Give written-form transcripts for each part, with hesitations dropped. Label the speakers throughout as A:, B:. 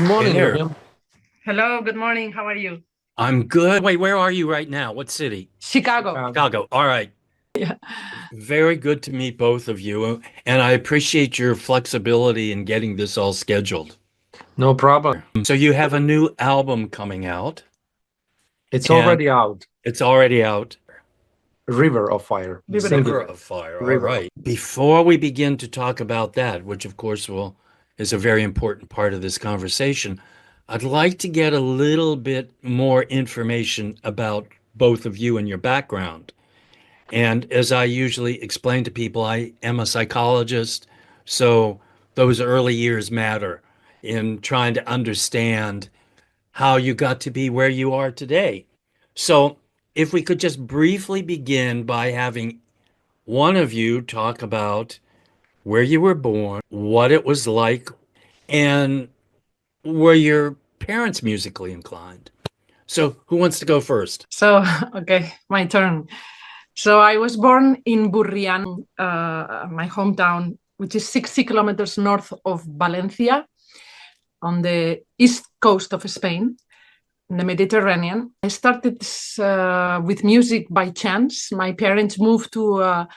A: Good morning,
B: Hey there.
A: Miriam.
C: Hello, good morning. How are you?
B: I'm good. Wait, where are you right now? What city?
C: Chicago.
B: Chicago. All right.
C: Yeah.
B: Very good to meet both of you. And I appreciate your flexibility in getting this all scheduled.
A: No problem.
B: So you have a new album coming out,
A: It's
B: and
A: already out.
B: it's already out.
A: River of Fire.
C: River of
A: Singular.
B: River of Fire. All
A: River.
B: right. Before we begin to talk about that, which of course is a very important part of this conversation, I'd like to get a little bit more information about both of you and your background. And as I usually explain to people, I am a psychologist, so those early years matter in trying to understand how you got to be where you are today. So, if we could just briefly begin by having one of you talk about where you were born, what it was like, and were your parents musically inclined? So, who wants to go first?
C: So, okay, my turn. So I was born in Burrián, my hometown, which is 60 kilometers north of Valencia, on the east coast of Spain, in the Mediterranean. I started with music by chance. My parents moved to a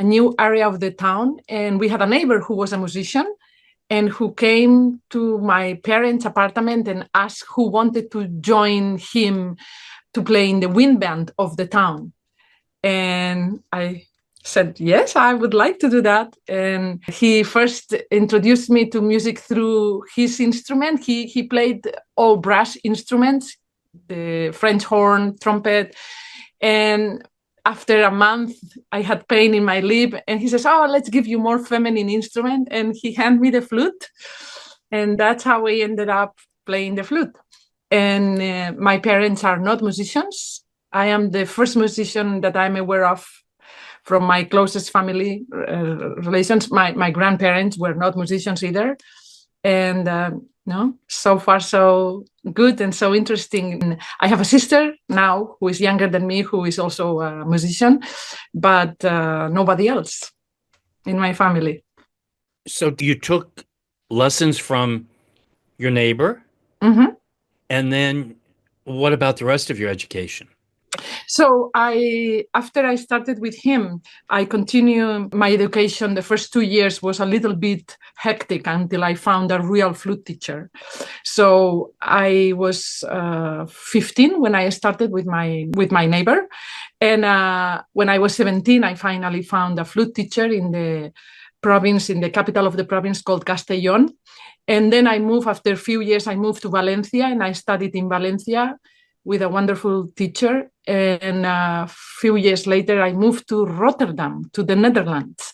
C: new area of the town, and we had a neighbor who was a musician and who came to my parents' apartment and asked who wanted to join him to play in the wind band of the town. And I said, yes, I would like to do that. And he first introduced me to music through his instrument. He played all brass instruments, the French horn, trumpet. And after a month, I had pain in my lip. And he says, oh, let's give you more feminine instrument. And he handed me the flute. And that's how I ended up playing the flute. And my parents are not musicians. I am the first musician that I'm aware of from my closest family relations. My grandparents were not musicians either. And no, so far so good and so interesting. I have a sister now who is younger than me, who is also a musician, but nobody else in my family.
B: So you took lessons from your neighbor,
C: Mm-hmm.
B: and then what about the rest of your education?
C: So after I started with him, I continued my education. The first 2 years was a little bit hectic until I found a real flute teacher. So I was 15 when I started with my neighbor, and when I was 17, I finally found a flute teacher in the province, in the capital of the province called Castellón. And then after a few years, I moved to Valencia, and I studied in Valencia with a wonderful teacher. And a few years later, I moved to Rotterdam, to the Netherlands,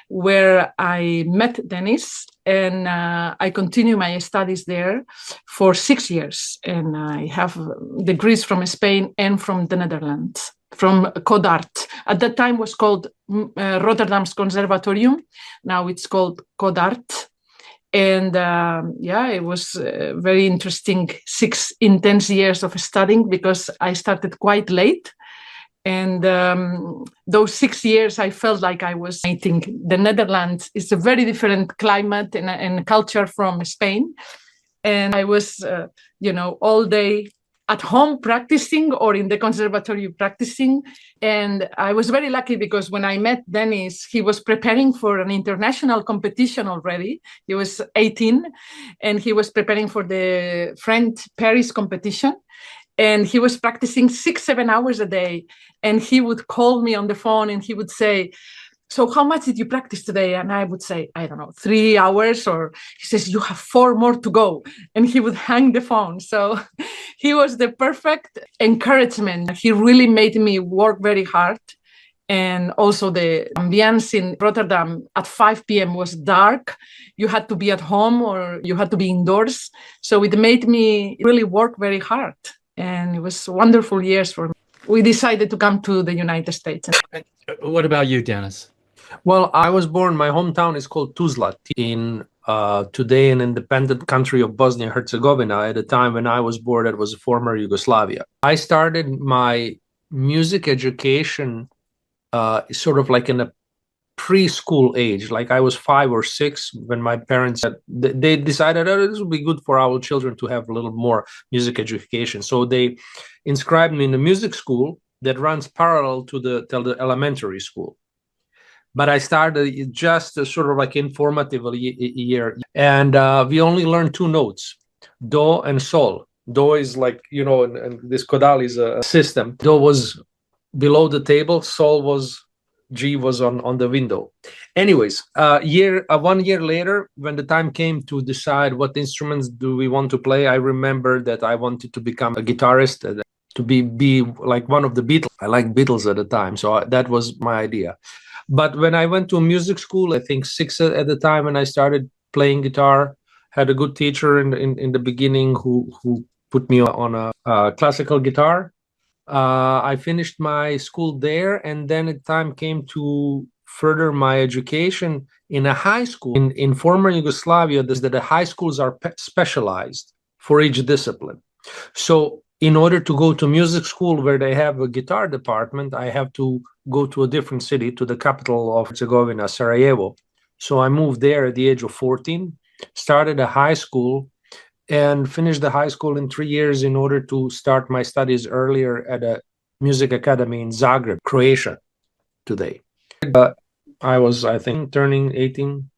C: where I met Denis, and I continued my studies there for 6 years. And I have degrees from Spain and from the Netherlands, from Codart. At that time, it was called Rotterdam's Conservatorium. Now it's called Codart. And it was very interesting 6 intense years of studying because I started quite late. And those 6 years, I felt like I was eating. The Netherlands is a very different climate and culture from Spain. And I was, all day at home practicing or in the conservatory practicing. And I was very lucky because when I met Denis, he was preparing for an international competition already. He was 18 and he was preparing for the French Paris competition. And he was practicing 6-7 hours a day. And he would call me on the phone and he would say, so how much did you practice today? And I would say, I don't know, 3 hours. Or he says, you have 4 more to go. And he would hang the phone. So he was the perfect encouragement. He really made me work very hard. And also the ambience in Rotterdam at 5 p.m. was dark. You had to be at home or you had to be indoors. So it made me really work very hard. And it was wonderful years for me. We decided to come to the United States.
B: What about you, Dennis?
A: Well, I was born, my hometown is called Tuzla in today an independent country of Bosnia and Herzegovina. At the time when I was born, it was former Yugoslavia. I started my music education sort of like in a preschool age. Like I was 5 or 6 when my parents said, they decided, oh, this would be good for our children to have a little more music education. So they inscribed me in a music school that runs parallel to the elementary school. But I started just a sort of like informative year, and we only learned 2 notes, do and sol. Do is like, you know, and this Kodal is a system. Do was below the table, sol was, G was on the window. Anyways, 1 year later, when the time came to decide what instruments do we want to play, I remember that I wanted to become a guitarist, to be like one of the Beatles. I liked Beatles at the time, so that was my idea. But when I went to music school, I think 6 at the time, and I started playing guitar, had a good teacher in the beginning who put me on a classical guitar. I finished my school there, and then the time came to further my education in a high school. In former Yugoslavia, the high schools are specialized for each discipline. So in order to go to music school where they have a guitar department, I have to go to a different city, to the capital of Herzegovina, Sarajevo. So I moved there at the age of 14, started a high school, and finished the high school in 3 years in order to start my studies earlier at a music academy in Zagreb, Croatia, today. I was, I think, turning 18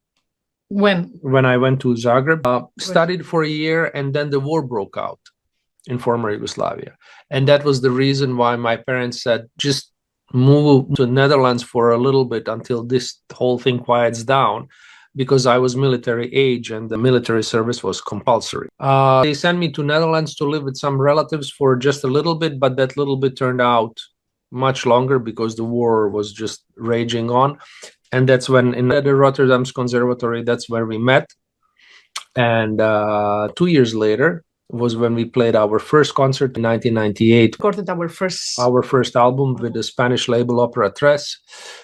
A: when I went to Zagreb, studied for a year, and then the war broke out in former Yugoslavia. And that was the reason why my parents said, just move to Netherlands for a little bit until this whole thing quiets down, because I was military age and the military service was compulsory. They sent me to Netherlands to live with some relatives for just a little bit, but that little bit turned out much longer because the war was just raging on. And that's when in the Rotterdam's Conservatory, that's where we met. And 2 years later was when we played our first concert in 1998.
C: Recorded
A: our first album with the Spanish label Opera Tres.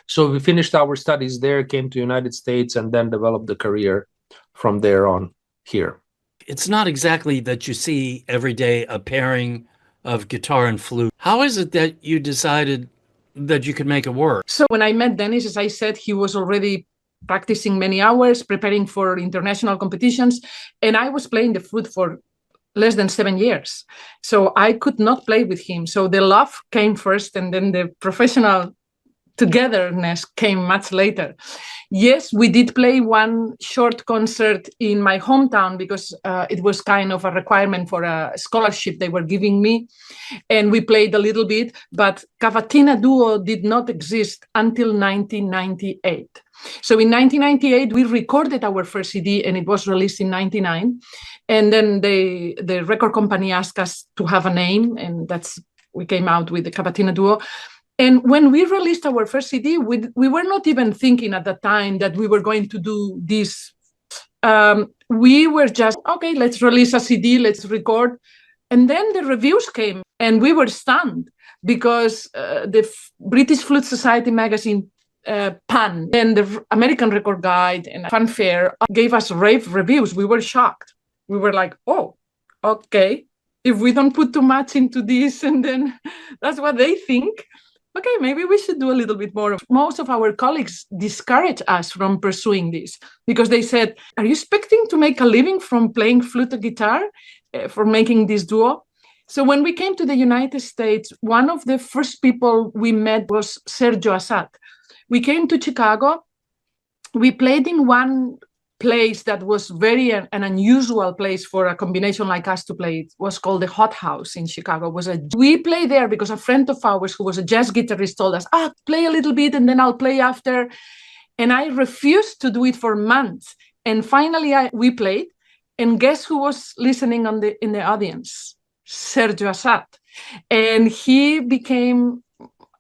A: So we finished our studies there, came to United States, and then developed the career from there on here.
B: It's not exactly that you see every day a pairing of guitar and flute. How is it that you decided that you could make it work?
C: So when I met Denis, as I said, he was already practicing many hours, preparing for international competitions, and I was playing the flute for less than 7 years. So I could not play with him. So the love came first, and then the professional togetherness came much later. Yes, we did play one short concert in my hometown because it was kind of a requirement for a scholarship they were giving me. And we played a little bit, but Cavatina Duo did not exist until 1998. So in 1998, we recorded our first CD, and it was released in 99. And then the record company asked us to have a name, and we came out with the Cavatina Duo. And when we released our first CD, we were not even thinking at the time that we were going to do this. We were just, okay, let's release a CD, let's record. And then the reviews came, and we were stunned because the British Flute Society magazine, Pan, and the American Record Guide and Fanfare gave us rave reviews. We were shocked. We were like, oh, okay, if we don't put too much into this, and then that's what they think, okay, maybe we should do a little bit more. Most of our colleagues discouraged us from pursuing this because they said, are you expecting to make a living from playing flute or guitar, for making this duo? So when we came to the United States, one of the first people we met was Sergio Assad. We came to Chicago. We played in one place that was an unusual place for a combination like us to play. It was called the Hot House in Chicago. We played there because a friend of ours who was a jazz guitarist told us, play a little bit and then I'll play after. And I refused to do it for months. And finally we played, and guess who was listening in the audience? Sergio Assad. And he became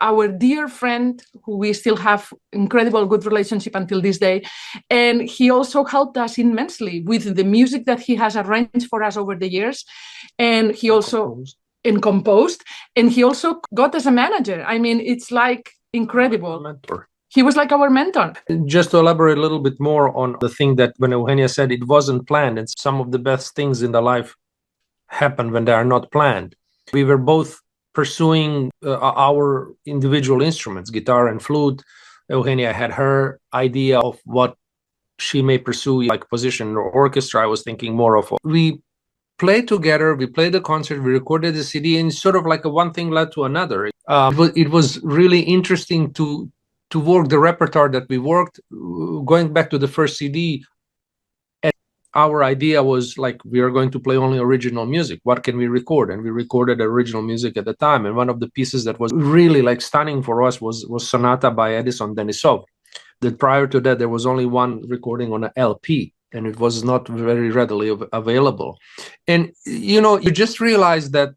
C: our dear friend, who we still have incredible good relationship until this day. And he also helped us immensely with the music that he has arranged for us over the years. And he also composed, and he also got us a manager. I mean, it's like incredible.
A: Mentor.
C: He was like our mentor.
A: Just to elaborate a little bit more on the thing that when Eugenia said it wasn't planned, and some of the best things in the life happen when they are not planned. We were both pursuing our individual instruments, guitar and flute, Eugenia had her idea of what she may pursue, like position or orchestra. I was thinking more of, we played together, we played the concert, we recorded the CD, and sort of like one thing led to another. It was really interesting to work the repertoire that we worked. Going back to the first CD, our idea was like, we are going to play only original music. What can we record? And we recorded original music at the time. And one of the pieces that was really like stunning for us was Sonata by Edison Denisov. That prior to that, there was only one recording on an LP, and it was not very readily available. And, you know, you just realize that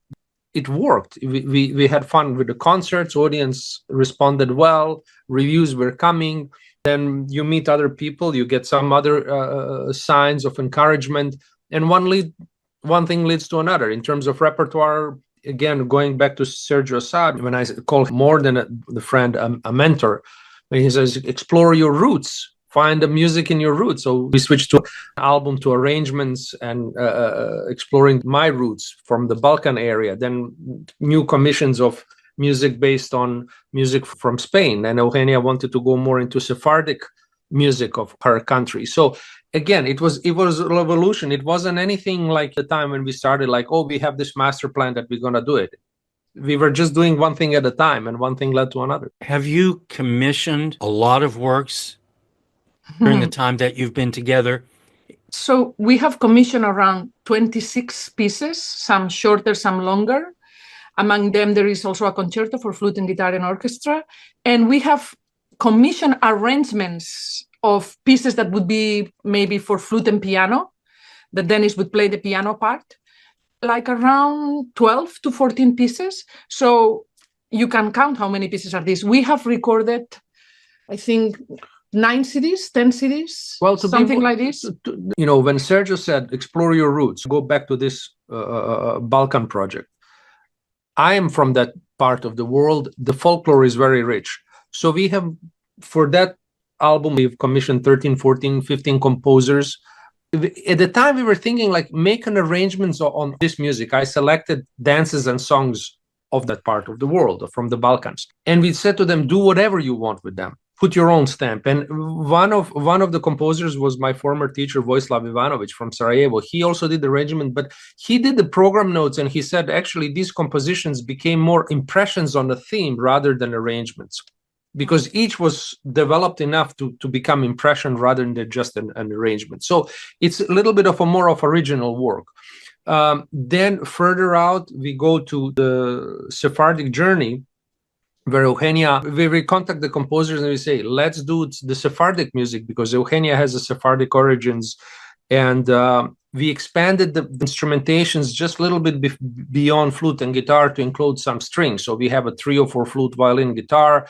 A: it worked. We had fun with the concerts, audience responded well, reviews were coming. Then you meet other people, you get some other signs of encouragement, and one thing leads to another. In terms of repertoire, again, going back to Sergio Assad, when I call him more than a friend, a mentor, when he says, explore your roots, find the music in your roots. So we switched to album, to arrangements, and exploring my roots from the Balkan area, then new commissions of music based on music from Spain. And Eugenia wanted to go more into Sephardic music of her country. So again, it was a revolution. It wasn't anything like the time when we started, like, oh, we have this master plan that we're going to do it. We were just doing one thing at a time, and one thing led to another.
B: Have you commissioned a lot of works during the time that you've been together?
C: So we have commissioned around 26 pieces, some shorter, some longer. Among them, there is also a concerto for flute and guitar and orchestra. And we have commissioned arrangements of pieces that would be maybe for flute and piano, that Denis would play the piano part, like around 12 to 14 pieces. So you can count how many pieces are these. We have recorded, I think, 9 CDs, 10 CDs, well, something like this.
A: You know, when Sergio said, explore your roots, go back to this Balkan project. I am from that part of the world. The folklore is very rich. So we have, for that album, we've commissioned 13, 14, 15 composers. At the time, we were thinking, like, make an arrangements on this music. I selected dances and songs of that part of the world, from the Balkans. And we said to them, do whatever you want with them. Put your own stamp. And one of the composers was my former teacher, Vojislav Ivanovic from Sarajevo. He also did the arrangement, but he did the program notes, and he said, actually, these compositions became more impressions on the theme rather than arrangements, because each was developed enough to become impression rather than just an arrangement. So it's a little bit of a more of original work. Then further out, we go to the Sephardic journey, where Eugenia, we contact the composers and we say, let's do the Sephardic music, because Eugenia has a Sephardic origins. And we expanded the instrumentations just a little bit beyond flute and guitar to include some strings. So we have a trio for flute, violin, guitar,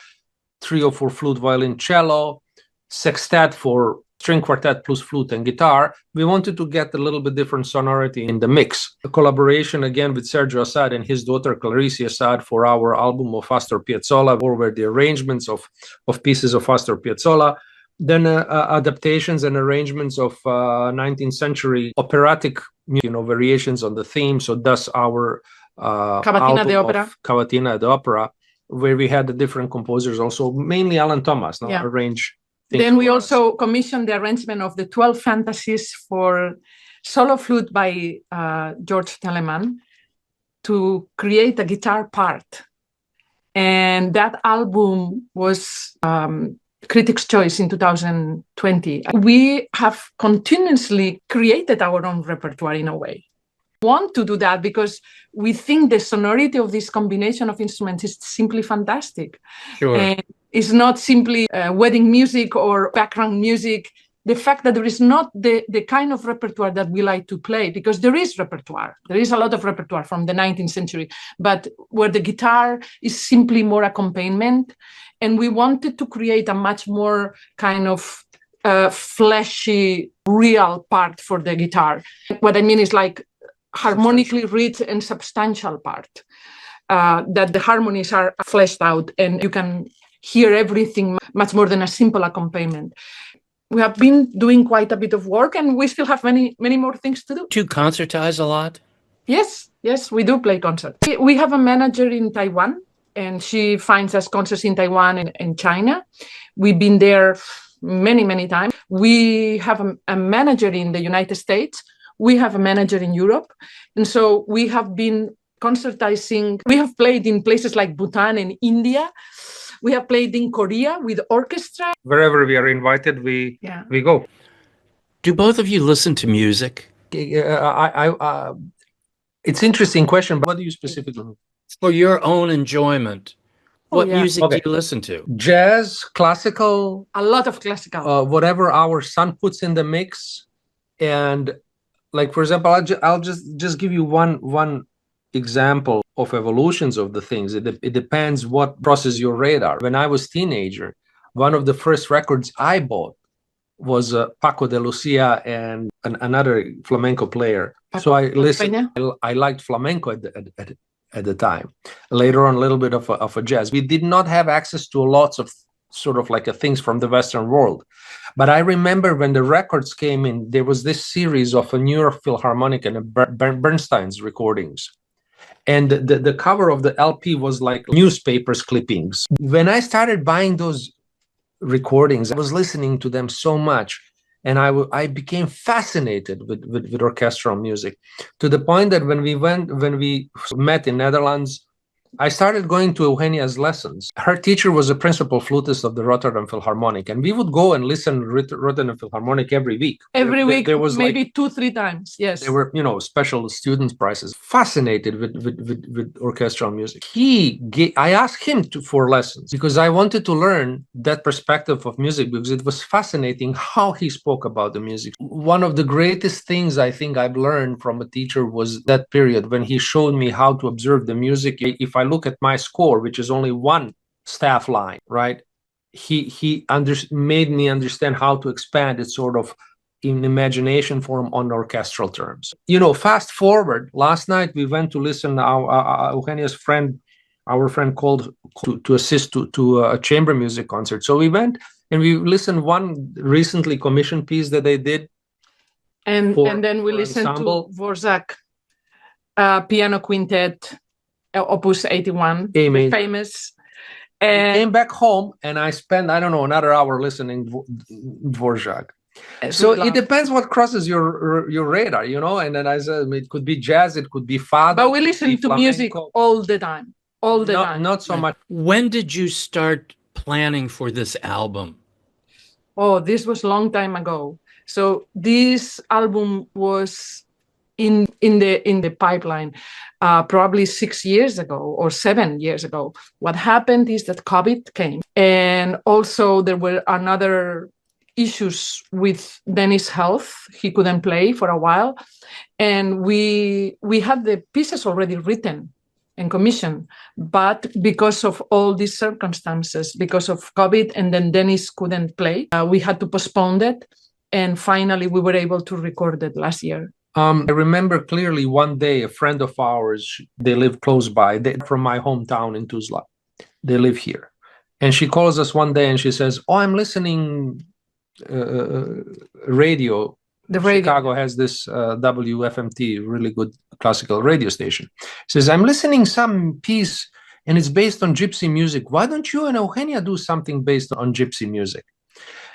A: trio for flute, violin, cello, sextet for string quartet plus flute and guitar. We wanted to get a little bit different sonority in the mix. A collaboration again with Sergio Assad and his daughter Clarice Assad for our album of Astor Piazzolla, or were the arrangements of pieces of Astor Piazzolla. Then adaptations and arrangements of 19th century operatic, variations on the theme. So thus our
C: Cavatina de Opera.
A: Cavatina de Opera, where we had the different composers also, mainly Alan Thomas, arrange.
C: Then we also commissioned the arrangement of the 12 fantasies for solo flute by George Telemann to create a guitar part. And that album was Critics' Choice in 2020. We have continuously created our own repertoire in a way. We want to do that because we think the sonority of this combination of instruments is simply fantastic.
B: Sure.
C: And it's not simply wedding music or background music. The fact that there is not the kind of repertoire that we like to play, because there is repertoire. There is a lot of repertoire from the 19th century, but where the guitar is simply more accompaniment. And we wanted to create a much more kind of fleshy, real part for the guitar. What I mean is like harmonically rich and substantial part, that the harmonies are fleshed out and you can hear everything much more than a simple accompaniment. We have been doing quite a bit of work, and we still have many more things to do.
B: Do you concertize a lot?
C: Yes, we do play concerts. We have a manager in Taiwan, and she finds us concerts in Taiwan and China. We've been there many times. We have a manager in the United States. We have a manager in Europe. And so we have been concertizing. We have played in places like Bhutan and India. We have played in Korea with orchestra.
A: Wherever we are invited, we go.
B: Do both of you listen to music?
A: It's interesting question, but what do you specifically mean?
B: For your own enjoyment, what music do you listen to?
A: Jazz, classical.
C: A lot of classical.
A: Whatever our son puts in the mix. And like, for example, I'll just give you one example of evolutions of the things. It depends what crosses your radar. When I was a teenager, one of the first records I bought was Paco de Lucia and another flamenco player. So I listened. I liked flamenco at the time. Later on, a little bit of a jazz. We did not have access to lots of sort of like things from the Western world. But I remember when the records came in, there was this series of a New York Philharmonic and Bernstein's recordings. And the cover of the LP was like newspapers clippings. When I started buying those recordings, I was listening to them so much. And I became fascinated with orchestral music, to the point that when we met in Netherlands, I started going to Eugenia's lessons. Her teacher was a principal flutist of the Rotterdam Philharmonic, and we would go and listen to Rotterdam Philharmonic every week.
C: There was maybe like 2-3 times. Yes,
A: there were special students prizes. Fascinated with orchestral music. I asked him for lessons because I wanted to learn that perspective of music, because it was fascinating how he spoke about the music. One of the greatest things I think I've learned from a teacher was that period when he showed me how to observe the music. If I look at my score, which is only one staff line, right? He made me understand how to expand it sort of in imagination form on orchestral terms. Fast forward, last night we went to listen to Eugenia's friend, our friend called to assist to a chamber music concert. So we went and we listened one recently commissioned piece that they did.
C: And then we listened to Dvorak piano quintet, Opus 81, the famous.
A: And came back home and I spent, I don't know, another hour listening Dvorak. So it depends what crosses your radar, and then I said it could be jazz, it could be fado.
C: But we listen to music all the time.
A: Not so much.
B: When did you start planning for this album?
C: Oh, this was a long time ago. So this album was in the pipeline probably 6 years ago or 7 years ago. What happened is that COVID came, and also there were another issues with Denis' health. He couldn't play for a while, and we had the pieces already written and commissioned, but because of all these circumstances, because of COVID, and then Denis couldn't play, we had to postpone it, and finally we were able to record it last year.
A: I remember clearly one day a friend of ours, they live close by, from my hometown in Tuzla. They live here. And she calls us one day and she says, I'm listening radio. Chicago has this WFMT, really good classical radio station. She says, I'm listening some piece and it's based on gypsy music. Why don't you and Eugenia do something based on gypsy music?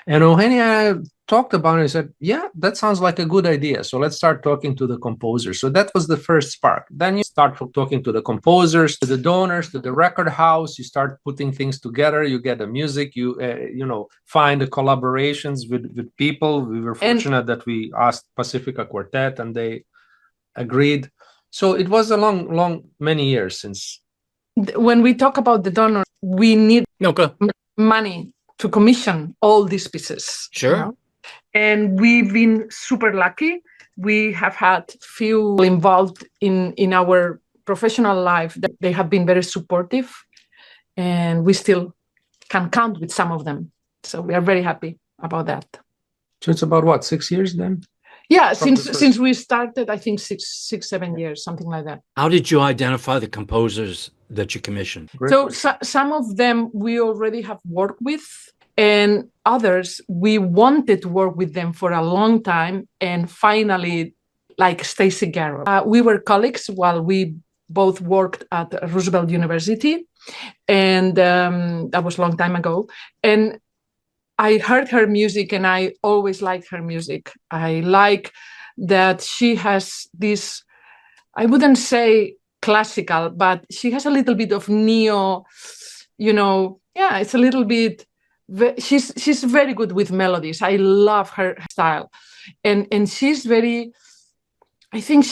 A: And Eugenia talked about it and said, yeah, that sounds like a good idea. So let's start talking to the composers. So that was the first spark. Then you start talking to the composers, to the donors, to the record house. You start putting things together. You get the music. You find the collaborations with people. We were fortunate that we asked Pacifica Quartet and they agreed. So it was a many years since.
C: When we talk about the donor, we need money to commission all these pieces.
B: Sure.
C: And we've been super lucky. We have had few involved in our professional life. They have been very supportive, and we still can count with some of them. So we are very happy about that.
A: So it's about 6 years then?
C: Yeah, since we started, I think 6-7 years, something like that.
B: How did you identify the composers that you commissioned?
C: So some of them we already have worked with, and others we wanted to work with them for a long time, and finally, like Stacy Garrett. We were colleagues while we both worked at Roosevelt University, and that was a long time ago. And I heard her music, and I always liked her music. I like that she has this, I wouldn't say classical, but she has a little bit of neo, it's a little bit, she's very good with melodies. I love her style. And she's very, I think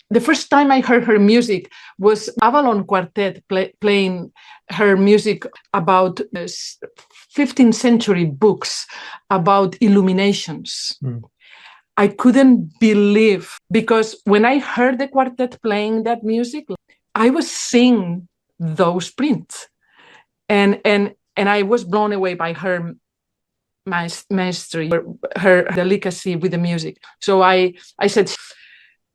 C: the first time I heard her music was Avalon Quartet playing her music about 15th century books about illuminations. I couldn't believe, because when I heard the quartet playing that music, I was seeing those prints, and I was blown away by her mastery, her delicacy with the music. So I said,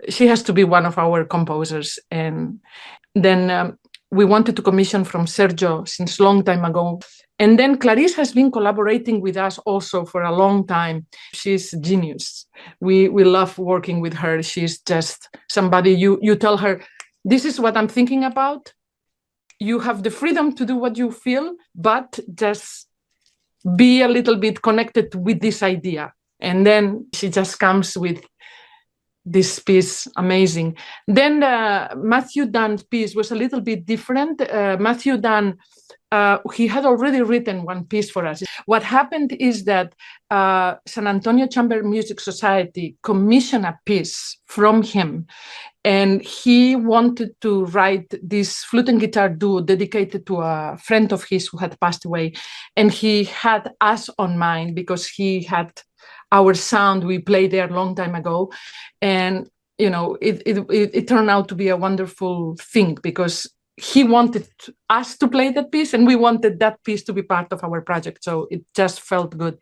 C: she has to be one of our composers. And then we wanted to commission from Sergio since long time ago. And then Clarice has been collaborating with us also for a long time. She's a genius. We love working with her. She's just somebody, you tell her, this is what I'm thinking about. You have the freedom to do what you feel, but just be a little bit connected with this idea. And then she just comes with this piece, amazing. Then Matthew Dunn's piece was a little bit different. Matthew Dunn, he had already written one piece for us. What happened is that San Antonio Chamber Music Society commissioned a piece from him, and he wanted to write this flute and guitar duo dedicated to a friend of his who had passed away. And he had us on mind because he had our sound. We played there a long time ago. And, it turned out to be a wonderful thing, because he wanted us to play that piece, and we wanted that piece to be part of our project. So it just felt good.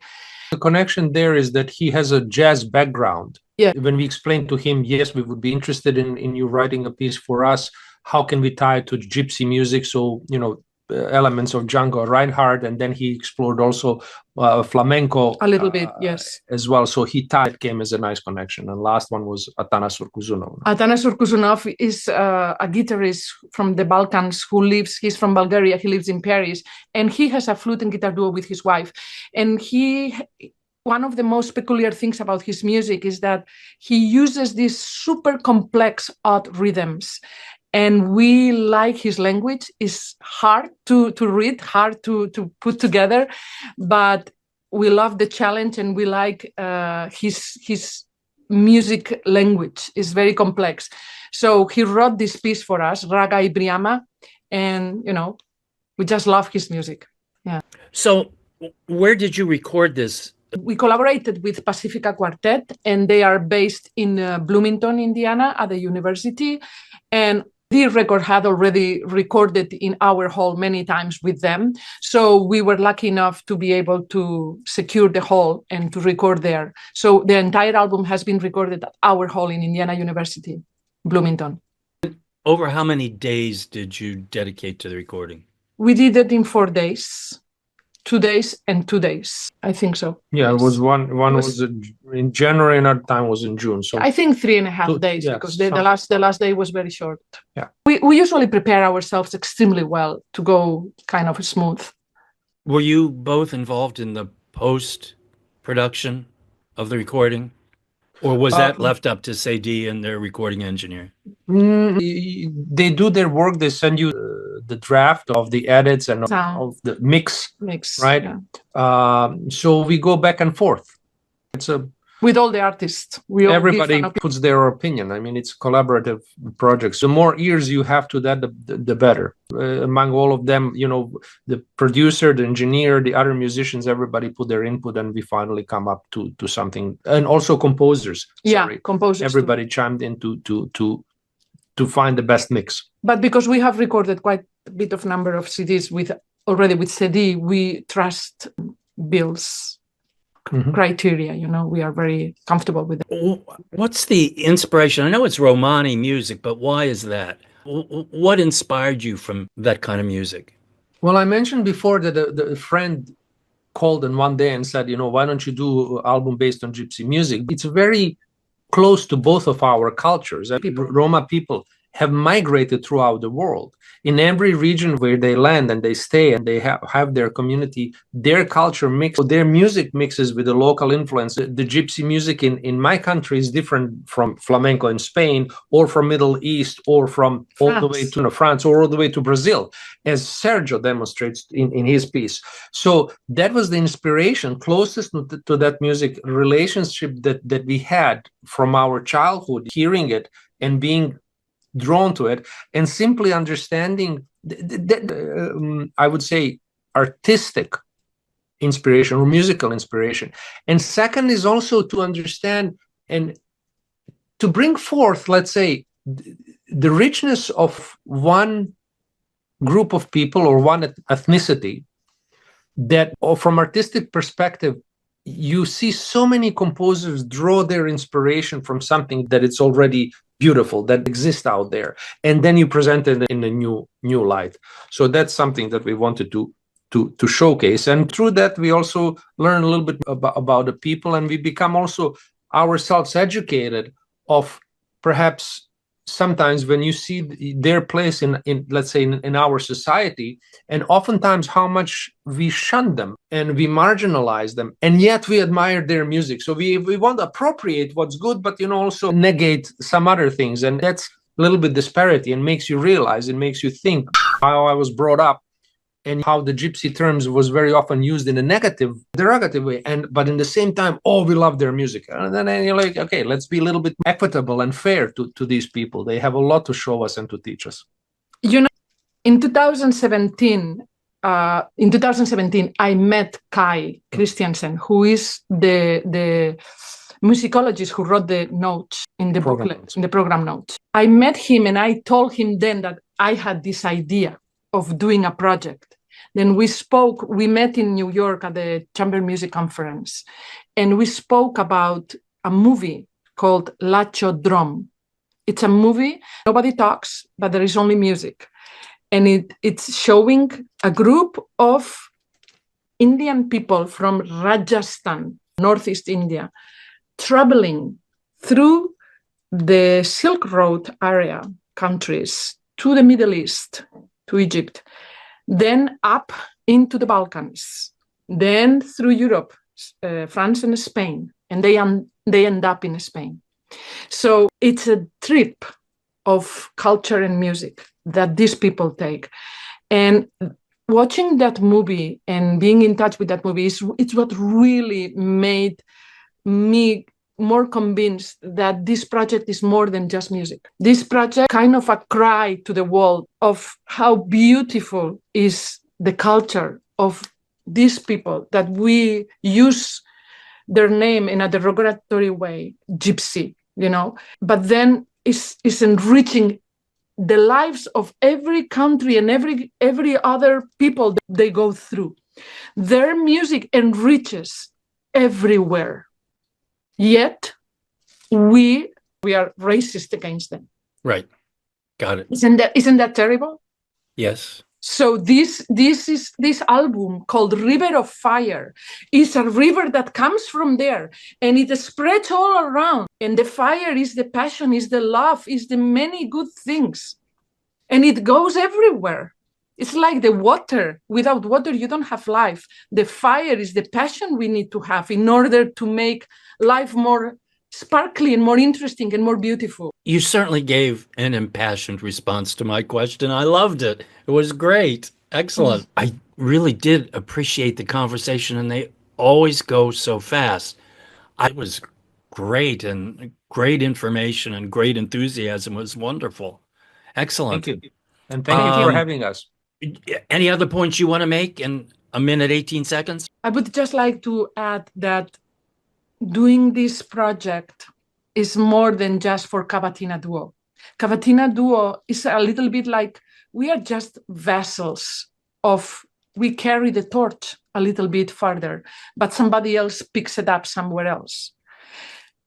A: The connection there is that he has a jazz background.
C: Yeah.
A: When we explained to him, yes, we would be interested in you writing a piece for us, how can we tie it to gypsy music? So, elements of Django Reinhardt, and then he explored also flamenco
C: a little bit, yes,
A: as well. So it came as a nice connection. And last one was Atanas Urkuzunov.
C: Atanas Urkuzunov is a guitarist from the Balkans he's from Bulgaria. He lives in Paris, and he has a flute and guitar duo with his wife. And one of the most peculiar things about his music is that he uses these super complex odd rhythms. And we like his language. It's hard to read, hard to put together, but we love the challenge, and we like his music language is very complex. So he wrote this piece for us, Raga Ibriama, and we just love his music. Yeah.
B: So where did you record this?
C: We collaborated with Pacifica Quartet, and they are based in Bloomington, Indiana, at the university. And the record had already recorded in our hall many times with them. So we were lucky enough to be able to secure the hall and to record there. So the entire album has been recorded at our hall in Indiana University, Bloomington.
B: Over how many days did you dedicate to the recording?
C: We did it in 4 days. 2 days and 2 days, I think so.
A: Yeah, yes. It was one was in January, another time was in June. So
C: I think 3.5 days,
A: yeah,
C: because the last day was very short.
A: Yeah,
C: we usually prepare ourselves extremely well to go kind of smooth.
B: Were you both involved in the post-production of the recording, or was that left up to Cedille and their recording engineer?
A: They do their work. They send you the draft of the edits and of the mix, right? Yeah. So we go back and forth. It's
C: with all the artists.
A: Everybody puts their opinion. I mean, it's collaborative projects. The more ears you have to that, the better. Among all of them, the producer, the engineer, the other musicians, everybody put their input, and we finally come up to something. And also composers.
C: Composers.
A: Everybody chimed in to find the best mix.
C: But because we have recorded quite a bit of number of CDs already with Cedille, we trust Bill's criteria. We are very comfortable with it.
B: What's the inspiration? I know it's Romani music, but why is that? What inspired you from that kind of music?
A: Well, I mentioned before that the friend called in one day and said, why don't you do an album based on gypsy music? It's very close to both of our cultures. Roma people have migrated throughout the world. In every region where they land and they stay and they have their community, their culture mix, their music mixes with the local influence. The gypsy music in my country is different from flamenco in Spain, or from Middle East, or from
C: France.
A: all the way to France, or all the way to Brazil, as Sergio demonstrates in his piece. So that was the inspiration, closest to that music relationship that we had from our childhood, hearing it and being drawn to it, and simply understanding I would say artistic inspiration or musical inspiration. And second is also to understand and to bring forth, let's say, the richness of one group of people or one ethnicity, that from artistic perspective you see so many composers draw their inspiration from something that it's already beautiful, that exists out there, and then you present it in a new light. So that's something that we wanted to showcase, and through that we also learn a little bit about the people, and we become also ourselves educated of perhaps sometimes when you see their place in let's say in our society, and oftentimes how much we shun them and we marginalize them, and yet we admire their music. So we want to appropriate what's good, but also negate some other things, and that's a little bit disparity, and makes you realize, it makes you think how I was brought up and how the gypsy terms was very often used in a negative, derogative way, but in the same time, we love their music. And then you're like, okay, let's be a little bit equitable and fair to these people. They have a lot to show us and to teach us.
C: In 2017, I met Kai Christiansen, who is the musicologist who wrote the notes in the booklet, in the program notes. I met him and I told him then that I had this idea of doing a project. Then we met in New York at the Chamber Music Conference, and we spoke about a movie called Lacho Drum. It's a movie, nobody talks, but there is only music. And it's showing a group of Indian people from Rajasthan, Northeast India, traveling through the Silk Road area countries to the Middle East, to Egypt, then up into the Balkans, then through Europe, France and Spain, and they end up in Spain. So it's a trip of culture and music that these people take. And watching that movie and being in touch with that movie it's what really made me more convinced that this project is more than just music. This project kind of a cry to the world of how beautiful is the culture of these people, that we use their name in a derogatory way, gypsy, but then it's enriching the lives of every country and every other people that they go through. Their music enriches everywhere. Yet we are racist against them.
B: Right. Got it.
C: Isn't that terrible?
B: Yes.
C: So this album called River of Fire is a river that comes from there, and it spreads all around. And the fire is the passion, is the love, is the many good things. And it goes everywhere. It's like the water. Without water, you don't have life. The fire is the passion we need to have in order to make life more sparkly and more interesting and more beautiful.
B: You certainly gave an impassioned response to my question. I loved it. It was great. Excellent. I really did appreciate the conversation, and they always go so fast. I was great, and great information and great enthusiasm was wonderful. Excellent.
A: Thank you. And thank you for having us.
B: Any other points you want to make in a minute, 18 seconds?
C: I would just like to add that doing this project is more than just for Cavatina Duo. Cavatina Duo is a little bit like we are just vessels we carry the torch a little bit further, but somebody else picks it up somewhere else.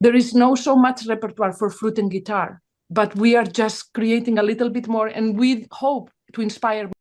C: There is no so much repertoire for flute and guitar, but we are just creating a little bit more, and we hope to inspire